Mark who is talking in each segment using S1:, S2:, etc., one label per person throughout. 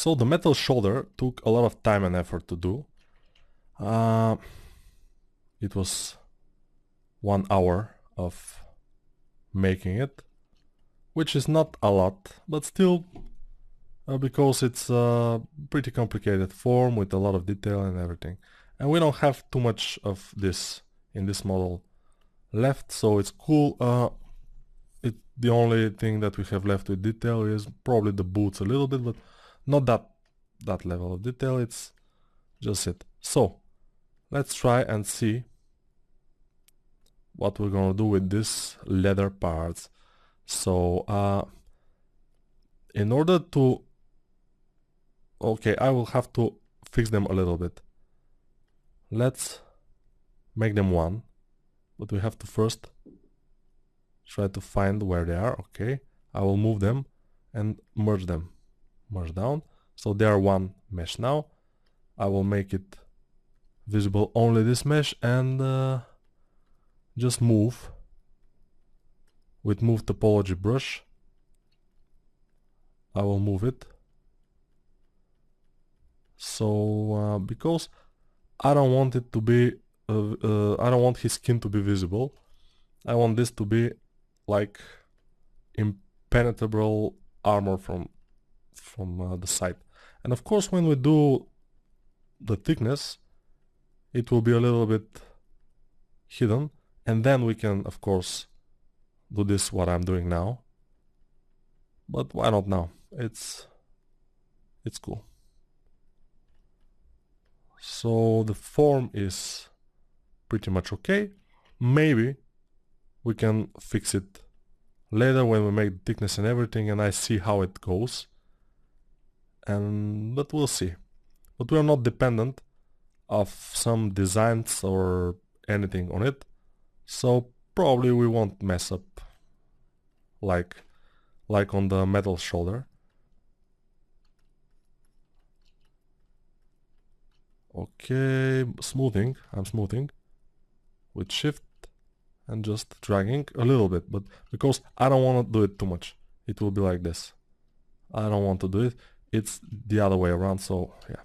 S1: So the metal shoulder took a lot of time and effort to do. It was 1 hour of making it, which is not a lot, but still, because it's a pretty complicated form with a lot of detail and everything. And we don't have too much of this in this model left, so it's cool. The only thing that we have left with detail is probably the boots a little bit, but not that level of detail. It's just it. So let's try and see what we're gonna do with this leather parts. So in order to, okay, I will have to fix them a little bit. Let's make them one, but we have to first try to find where they are. Okay, I will move them and merge them, merge down, so they are one mesh now. I will make it visible only this mesh and just move with move topology brush. I will move it, so because I don't want it to be I don't want his skin to be visible. I want this to be like impenetrable armor from the side. And of course, when we do the thickness, it will be a little bit hidden, and then we can of course do this what I'm doing now. But why not now? It's cool. So the form is pretty much okay. Maybe we can fix it later when we make the thickness and everything and I see how it goes. But we'll see. But we are not dependent of some designs or anything on it, so probably we won't mess up like on the metal shoulder. Okay, smoothing. I'm smoothing with shift and just dragging a little bit, but because I don't want to do it too much, it will be like this. I don't want to do it. It's the other way around, so yeah.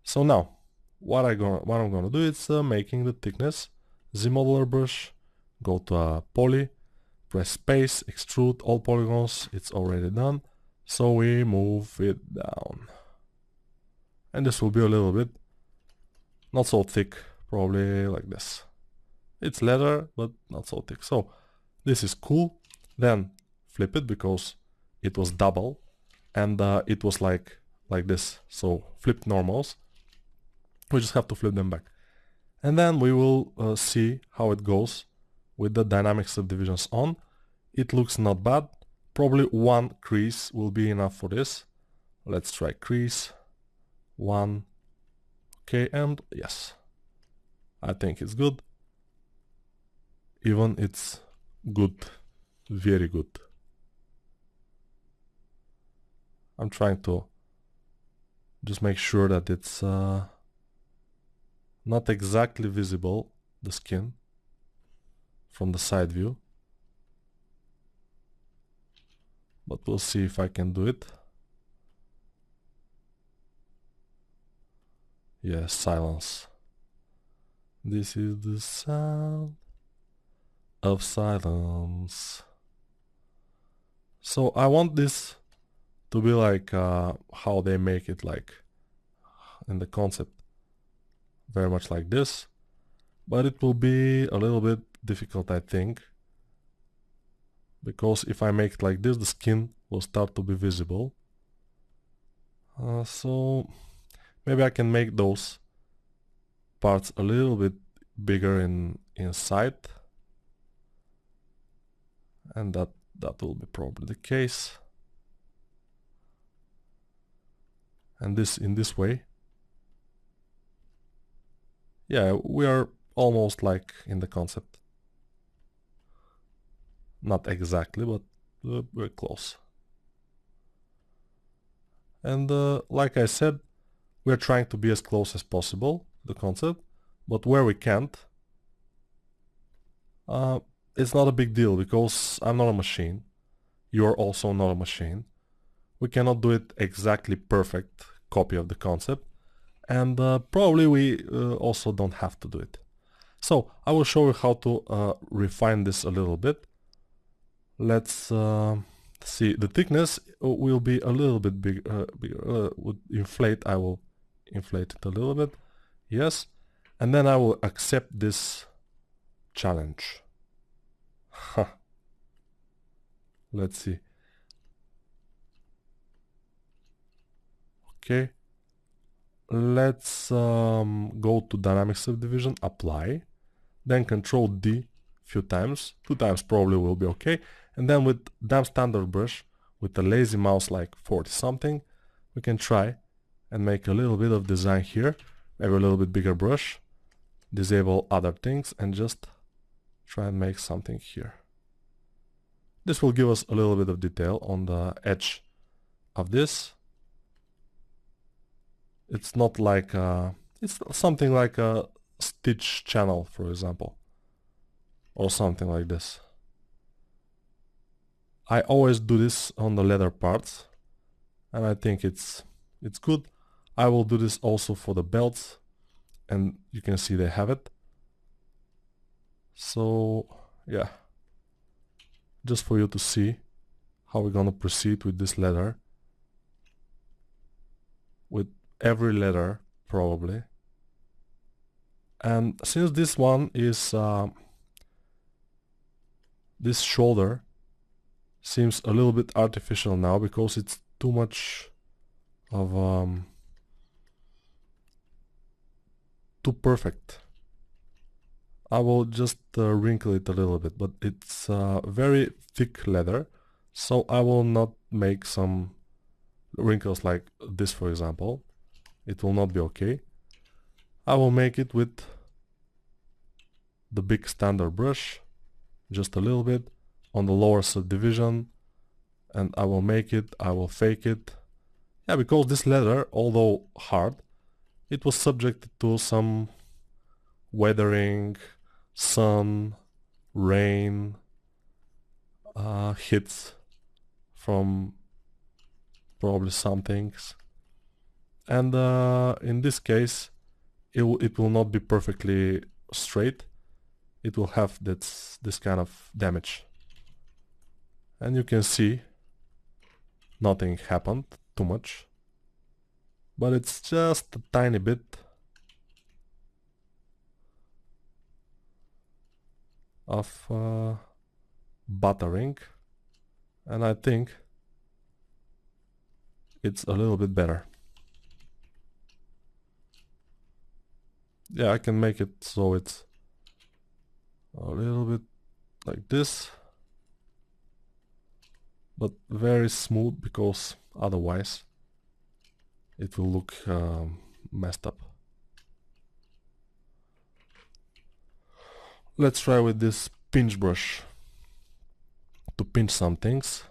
S1: So now what I'm gonna do is making the thickness. Z modeler brush, go to poly, press space, extrude all polygons. It's already done, so we move it down, and this will be a little bit not so thick, probably like this. It's leather, but not so thick. So this is cool. Then flip it because it was double, and it was like this. So flip normals. We just have to flip them back, and then we will see how it goes with the dynamic subdivisions on. It looks not bad. Probably one crease will be enough for this. Let's try crease. One. Okay, and yes, I think it's good. Even it's good, very good. I'm trying to just make sure that it's not exactly visible, the skin, from the side view. But we'll see if I can do it. Yes, silence. This is the sound of silence. So I want this to be like how they make it, like in the concept, very much like this, but it will be a little bit difficult, I think, because if I make it like this, the skin will start to be visible. So maybe I can make those parts a little bit bigger inside, and that will be probably the case. And this in this way, yeah, we are almost like in the concept. Not exactly, but we're close. And like I said, we're trying to be as close as possible to the concept, but where we can't, it's not a big deal because I'm not a machine. You're also not a machine. We cannot do it exactly perfect copy of the concept, and probably we also don't have to do it. So I will show you how to refine this a little bit. Let's see. The thickness will be a little bit bigger. Would inflate. I will inflate it a little bit. Yes, and then I will accept this challenge. Let's see. Okay. Let's go to dynamic subdivision, apply, then Control D few times, 2 times probably will be okay, and then with damp standard brush, with a lazy mouse like 40 something, we can try and make a little bit of design here, maybe a little bit bigger brush, disable other things, and just try and make something here. This will give us a little bit of detail on the edge of this. It's not like it's something like a stitch channel, for example, or something like this. I always do this on the leather parts, and I think it's good. I will do this also for the belts, and you can see they have it. So yeah, just for you to see how we're gonna proceed with this leather, with every letter probably. And since this one is this shoulder seems a little bit artificial now because it's too much of too perfect. I will just wrinkle it a little bit, but it's very thick leather, so I will not make some wrinkles like this, for example. It will not be okay. I will make it with the big standard brush, just a little bit on the lower subdivision, and I will make it, I will fake it. Yeah, because this leather, although hard, it was subjected to some weathering, sun, rain, hits from probably some things. And in this case, it will not be perfectly straight. It will have this kind of damage. And you can see nothing happened too much, but it's just a tiny bit of buttering, and I think it's a little bit better. Yeah, I can make it so it's a little bit like this, but very smooth, because otherwise it will look messed up. Let's try with this pinch brush to pinch some things,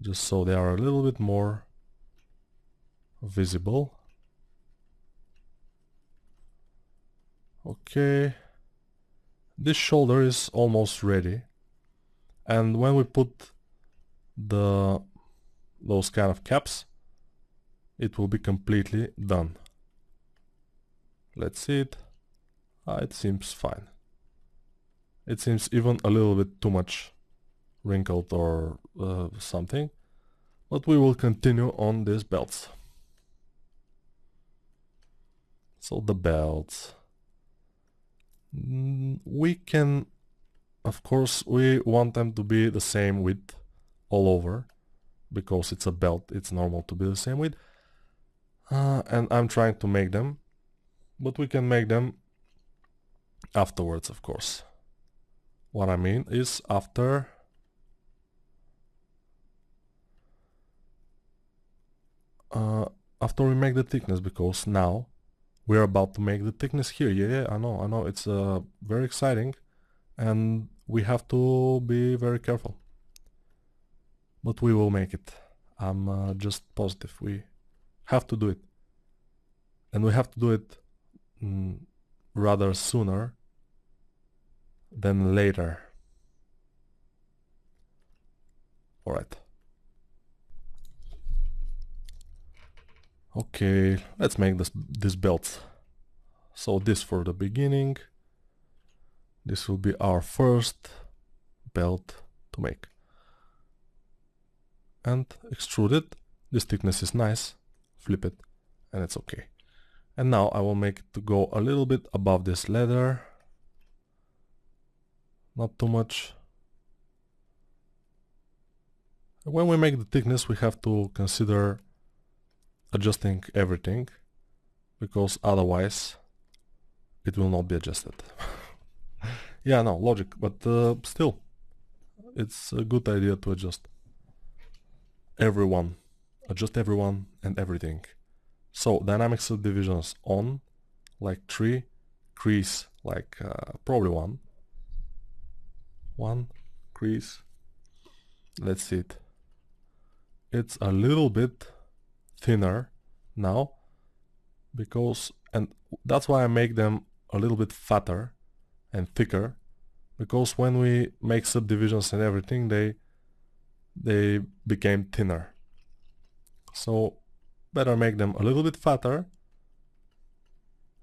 S1: just so they are a little bit more visible. Okay, this shoulder is almost ready, and when we put those kind of caps, it will be completely done. Let's see it. It seems fine. It seems even a little bit too much wrinkled or something, but we will continue on these belts. So the belts, we can, of course, we want them to be the same width all over, because it's a belt, it's normal to be the same width. And I'm trying to make them, but we can make them afterwards, of course. What I mean is after we make the thickness, because now we're about to make the thickness here. Yeah, I know, it's very exciting, and we have to be very careful. But we will make it. I'm just positive we have to do it. And we have to do it rather sooner than later. Alright. Okay, let's make this belt. So this for the beginning. This will be our first belt to make. And extrude it. This thickness is nice. Flip it and it's okay. And now I will make it to go a little bit above this leather. Not too much. When we make the thickness, we have to consider adjusting everything, because otherwise it will not be adjusted. Yeah, no, logic, but still, it's a good idea to adjust everyone. Adjust everyone and everything. So, dynamic subdivisions on, like 3, crease, like probably 1. 1, crease. Let's see it. It's a little bit thinner now, because, and that's why I make them a little bit fatter and thicker, because when we make subdivisions and everything, they became thinner. So better make them a little bit fatter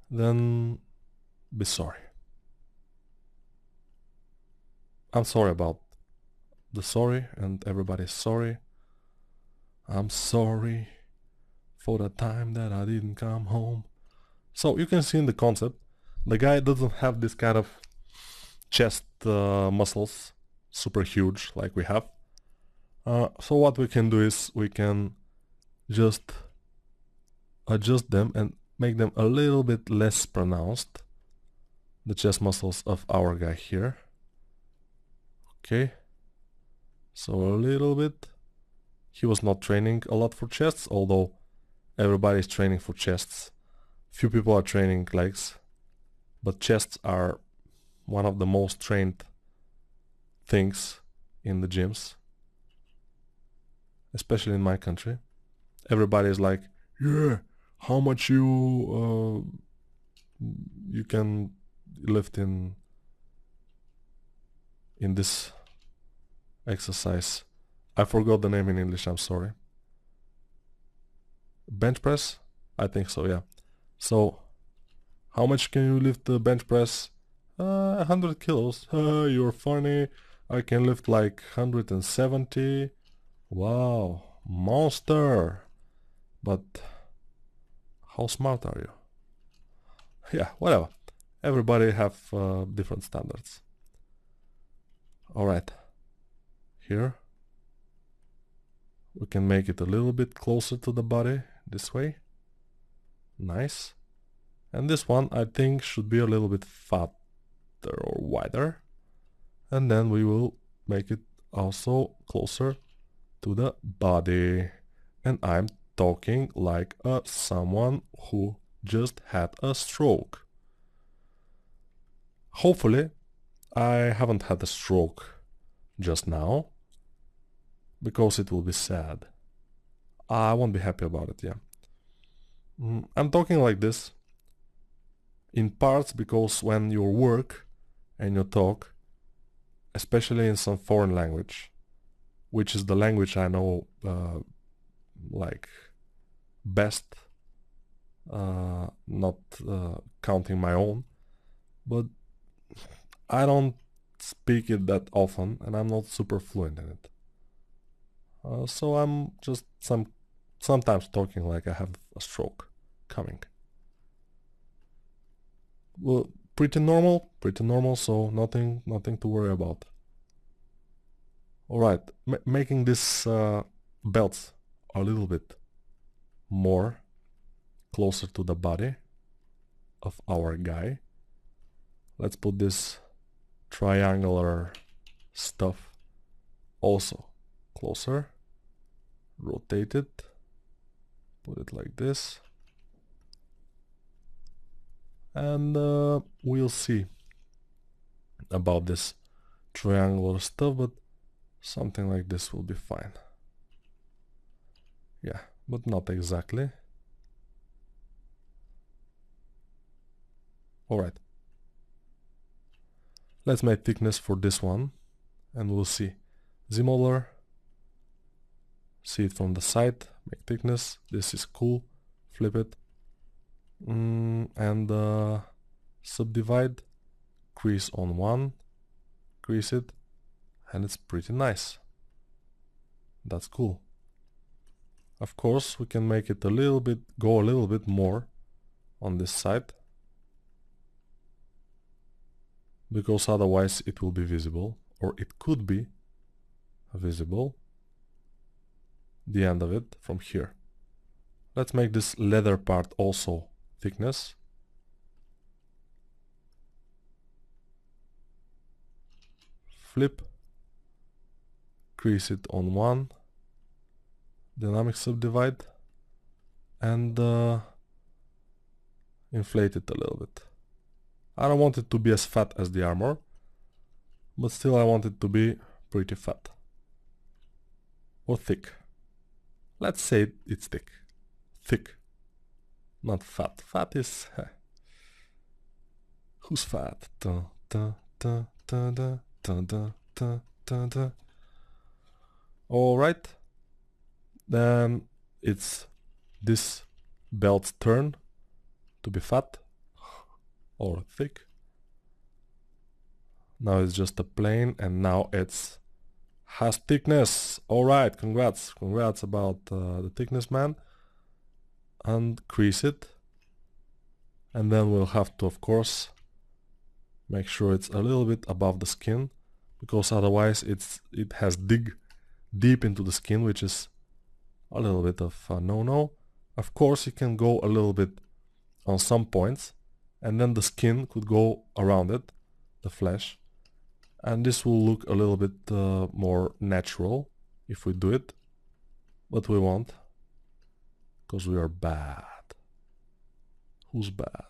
S1: than be sorry. I'm sorry about the sorry, and everybody's sorry. I'm sorry for the time that I didn't come home. So you can see in the concept, the guy doesn't have this kind of chest muscles, super huge like we have. So what we can do is we can just adjust them and make them a little bit less pronounced, the chest muscles of our guy here. Okay, so a little bit. He was not training a lot for chests, although everybody is training for chests. Few people are training legs, but chests are one of the most trained things in the gyms, especially in my country. Everybody is like, yeah, how much you can lift in this exercise. I forgot the name in English, I'm sorry. Bench press? I think so, yeah. So, how much can you lift the bench press? 100 kilos. You're funny. I can lift like 170. Wow, monster. But how smart are you? Yeah, whatever. Everybody have different standards. Alright. Here. We can make it a little bit closer to the body, this way. Nice. And this one I think should be a little bit fatter or wider. And then we will make it also closer to the body. And I'm talking like someone who just had a stroke. Hopefully I haven't had a stroke just now, because it will be sad. I won't be happy about it, yeah. I'm talking like this in parts because when you work and you talk, especially in some foreign language, which is the language I know like best, not counting my own, but I don't speak it that often and I'm not super fluent in it. So I'm just sometimes talking like I have a stroke coming. Well, pretty normal, so nothing to worry about. Alright, making this belts a little bit more closer to the body of our guy. Let's put this triangular stuff also closer. Rotate it, put it like this, and we'll see about this triangular stuff, but something like this will be fine. Yeah, but not exactly. Alright, let's make thickness for this one and we'll see. Z-modeler, See it from the side, make thickness, this is cool, flip it, and subdivide, crease on one, crease it, and it's pretty nice. That's cool. Of course, we can make it go a little bit more on this side, because otherwise it will be visible, or it could be visible, the end of it from here. Let's make this leather part also thickness. Flip, crease it on one, dynamic subdivide, and inflate it a little bit. I don't want it to be as fat as the armor, but still I want it to be pretty fat. Or thick. Let's say it's thick. Thick. Not fat. Fat is... Who's fat? Dun, dun, dun, dun, dun, dun, dun, dun, dun, dun. Alright. Then it's this belt's turn to be fat or thick. Now it's just a plane, and now it's has thickness. Alright, congrats about the thickness, man. And crease it, and then we'll have to, of course, make sure it's a little bit above the skin, because otherwise it has dig deep into the skin, which is a little bit of a no-no. Of course, you can go a little bit on some points, and then the skin could go around it, the flesh, and this will look a little bit more natural if we do it, but we won't, because we are bad. Who's bad?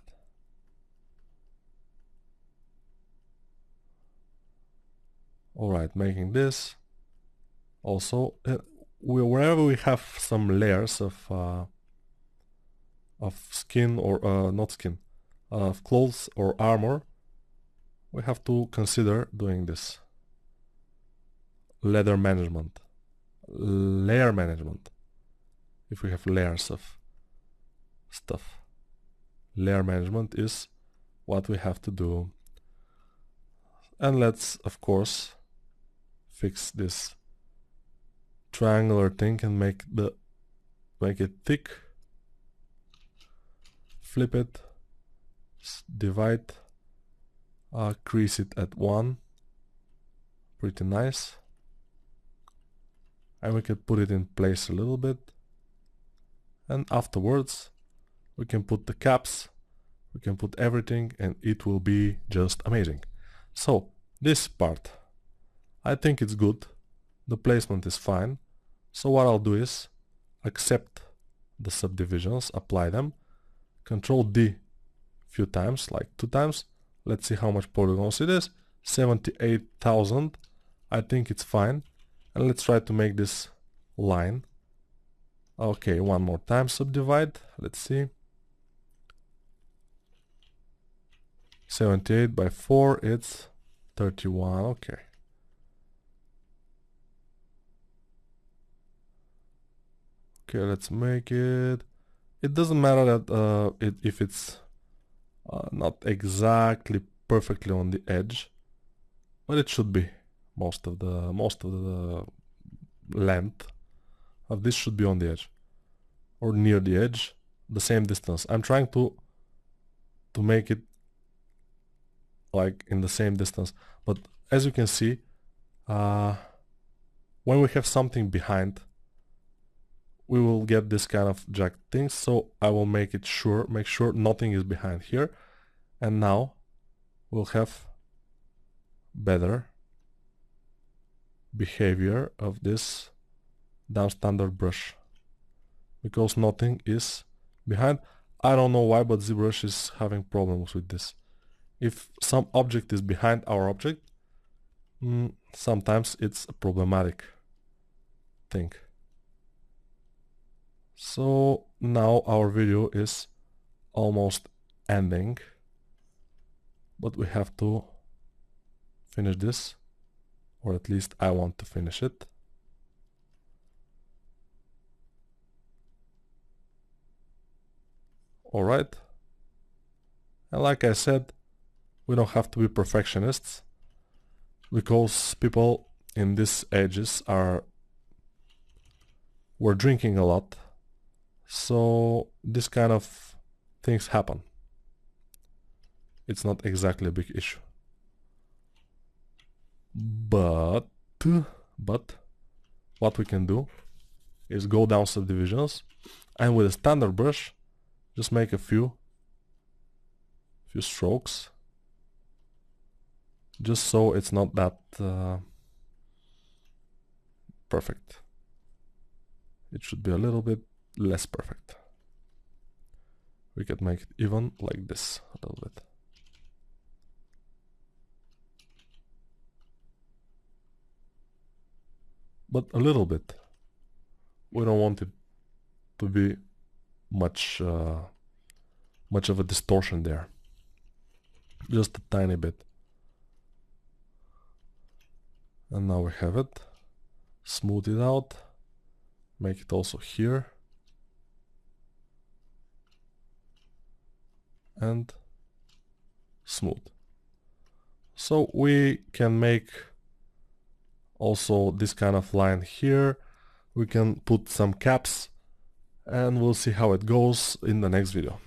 S1: Alright, making this also wherever we have some layers of skin, or not skin, of clothes or armor, we have to consider doing this. Layer management. If we have layers of stuff. Layer management is what we have to do. And let's, of course, fix this triangular thing and make it thick. Flip it, divide, crease it at 1, pretty nice, and we can put it in place a little bit, and afterwards we can put the caps, we can put everything, and it will be just amazing. So this part, I think it's good, the placement is fine, so what I'll do is accept the subdivisions, apply them, Control D few times, like 2 times. Let's see how much polygons it is. 78,000. I think it's fine. And let's try to make this line. Okay, one more time, subdivide. Let's see. 78 by 4, it's 31. Okay. Okay, let's make it. It doesn't matter that if it's not exactly perfectly on the edge, but it should be. Most of the length of this should be on the edge or near the edge, the same distance. I'm trying to make it like in the same distance, but as you can see, when we have something behind, we will get this kind of jagged things, so I will make sure nothing is behind here, and now we'll have better behavior of this down standard brush, because nothing is behind. I don't know why, but ZBrush is having problems with this. If some object is behind our object, sometimes it's a problematic thing. So now our video is almost ending, but we have to finish this, or at least I want to finish it. Alright. And like I said, we don't have to be perfectionists, because people in these ages were drinking a lot, so this kind of things happen. It's not exactly a big issue. But what we can do is go down subdivisions, and with a standard brush just make a few strokes, just so it's not that perfect. It should be a little bit less perfect. We could make it even like this a little bit. But a little bit. We don't want it to be much of a distortion there. Just a tiny bit. And now we have it. Smooth it out. Make it also here. And smooth. So we can make also this kind of line here. We can put some caps, and we'll see how it goes in the next video.